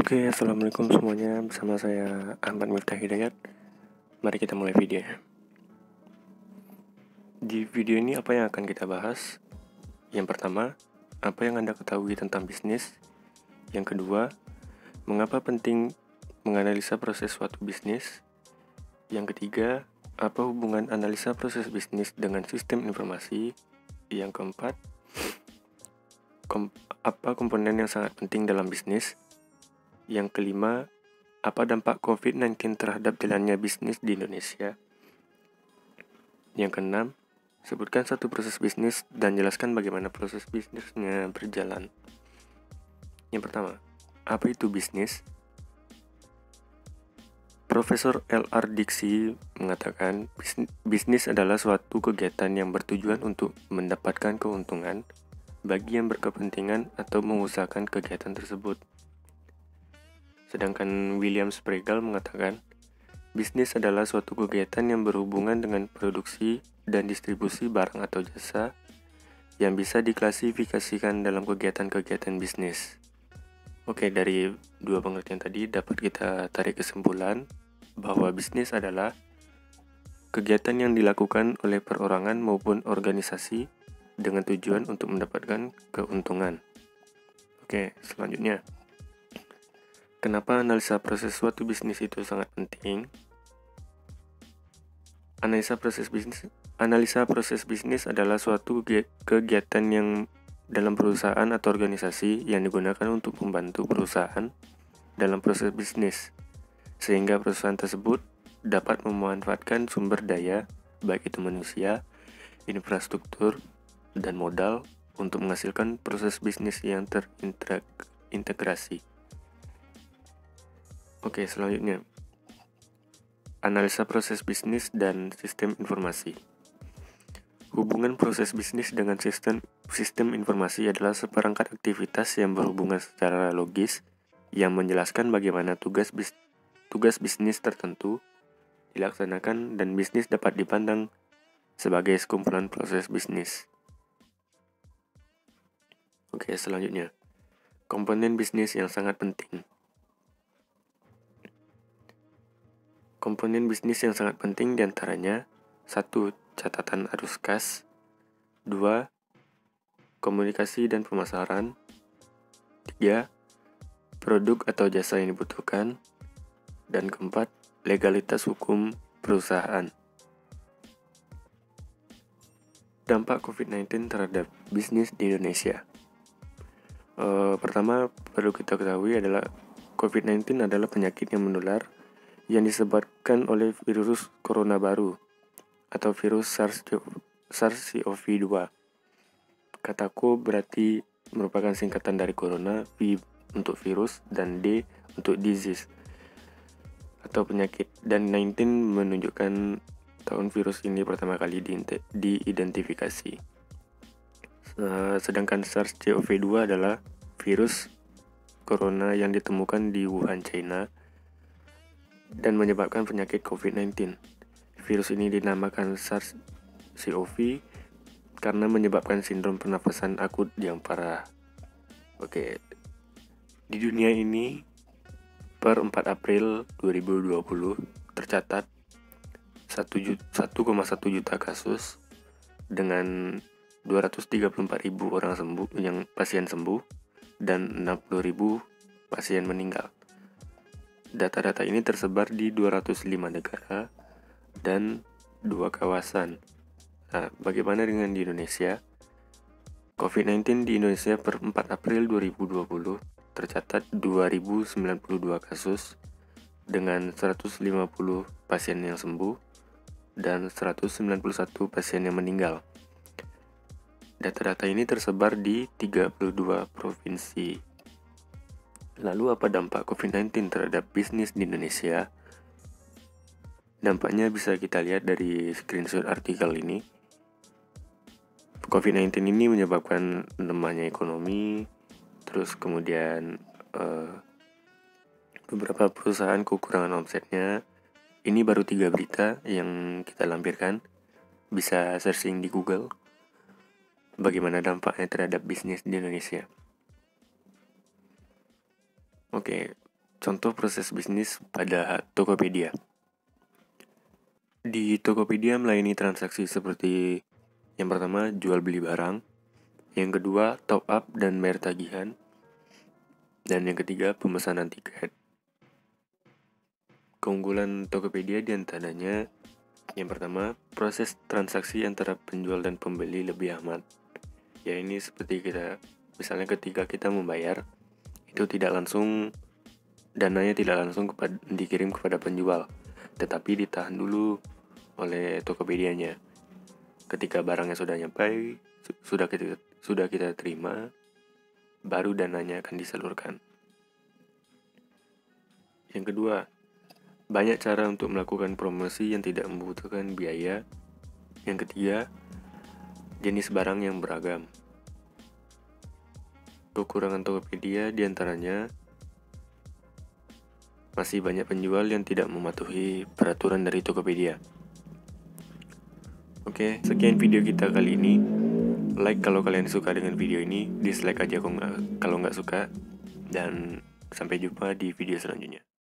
Oke, assalamualaikum semuanya. Bersama saya Ahmad Miftah Hidayat. Mari kita mulai videonya. Di video ini apa yang akan kita bahas? Yang pertama, apa yang Anda ketahui tentang bisnis? Yang kedua, mengapa penting menganalisa proses suatu bisnis? Yang ketiga, apa hubungan analisa proses bisnis dengan sistem informasi? Yang keempat, apa komponen yang sangat penting dalam bisnis? Yang kelima, apa dampak COVID-19 terhadap jalannya bisnis di Indonesia? Yang keenam, sebutkan satu proses bisnis dan jelaskan bagaimana proses bisnisnya berjalan. Yang pertama, apa itu bisnis? Profesor L.R. Dixie mengatakan, bisnis adalah suatu kegiatan yang bertujuan untuk mendapatkan keuntungan bagi yang berkepentingan atau mengusahakan kegiatan tersebut. Sedangkan William Sprague mengatakan, bisnis adalah suatu kegiatan yang berhubungan dengan produksi dan distribusi barang atau jasa yang bisa diklasifikasikan dalam kegiatan-kegiatan bisnis. Oke, dari dua pengertian tadi dapat kita tarik kesimpulan bahwa bisnis adalah kegiatan yang dilakukan oleh perorangan maupun organisasi dengan tujuan untuk mendapatkan keuntungan. Oke, selanjutnya. Kenapa analisa proses suatu bisnis itu sangat penting? Analisa proses bisnis adalah suatu kegiatan yang dalam perusahaan atau organisasi yang digunakan untuk membantu perusahaan dalam proses bisnis, sehingga perusahaan tersebut dapat memanfaatkan sumber daya, baik itu manusia, infrastruktur, dan modal untuk menghasilkan proses bisnis yang terintegrasi. Oke, selanjutnya. Analisa proses bisnis dan sistem informasi. Hubungan proses bisnis dengan sistem informasi adalah seperangkat aktivitas yang berhubungan secara logis yang menjelaskan bagaimana tugas bisnis tertentu dilaksanakan dan bisnis dapat dipandang sebagai sekumpulan proses bisnis. Oke, selanjutnya. Komponen bisnis yang sangat penting. Komponen bisnis yang sangat penting diantaranya 1. Catatan arus kas 2. Komunikasi dan pemasaran 3. Produk atau jasa yang dibutuhkan dan keempat, legalitas hukum perusahaan. Dampak COVID-19 terhadap bisnis di Indonesia. Pertama, perlu kita ketahui adalah COVID-19 adalah penyakit yang menular yang disebabkan oleh virus corona baru atau virus SARS-CoV-2. Kata co berarti merupakan singkatan dari corona, V untuk virus, dan D untuk disease atau penyakit, dan 19 menunjukkan tahun virus ini pertama kali diidentifikasi. Sedangkan SARS-CoV-2 adalah virus corona yang ditemukan di Wuhan, China, dan menyebabkan penyakit COVID-19. Virus ini dinamakan SARS-CoV karena menyebabkan sindrom pernafasan akut yang parah. Oke, di dunia ini per 4 April 2020 tercatat 1,1 juta kasus dengan 234.000 orang pasien sembuh dan 60.000 pasien meninggal. Data-data ini tersebar di 205 negara dan 2 kawasan. Nah, bagaimana dengan di Indonesia? COVID-19 di Indonesia per 4 April 2020 tercatat 2.092 kasus dengan 150 pasien yang sembuh dan 191 pasien yang meninggal. Data-data ini tersebar di 32 provinsi. Lalu apa dampak COVID-19 terhadap bisnis di Indonesia? Dampaknya bisa kita lihat dari screenshot artikel ini. COVID-19 ini menyebabkan lemahnya ekonomi, terus kemudian beberapa perusahaan kekurangan omsetnya. Ini baru 3 berita yang kita lampirkan. Bisa searching di Google bagaimana dampaknya terhadap bisnis di Indonesia. Oke, Contoh proses bisnis pada Tokopedia. Di Tokopedia melayani transaksi seperti yang pertama jual beli barang, yang kedua top up dan bayar tagihan, dan yang ketiga pemesanan tiket. Keunggulan Tokopedia diantaranya yang pertama, proses transaksi antara penjual dan pembeli lebih aman. Ya ini seperti misalnya ketika kita membayar, itu dananya tidak langsung dikirim kepada penjual, tetapi ditahan dulu oleh Tokopedia-nya. Ketika barangnya sudah nyampe, sudah kita terima, baru dananya akan disalurkan. Yang kedua, banyak cara untuk melakukan promosi yang tidak membutuhkan biaya. Yang ketiga, jenis barang yang beragam. Kekurangan Tokopedia diantaranya masih banyak penjual yang tidak mematuhi peraturan dari Tokopedia. Oke, sekian video kita kali ini. Like kalau kalian suka dengan video ini, dislike aja kalau nggak suka. Dan sampai jumpa di video selanjutnya.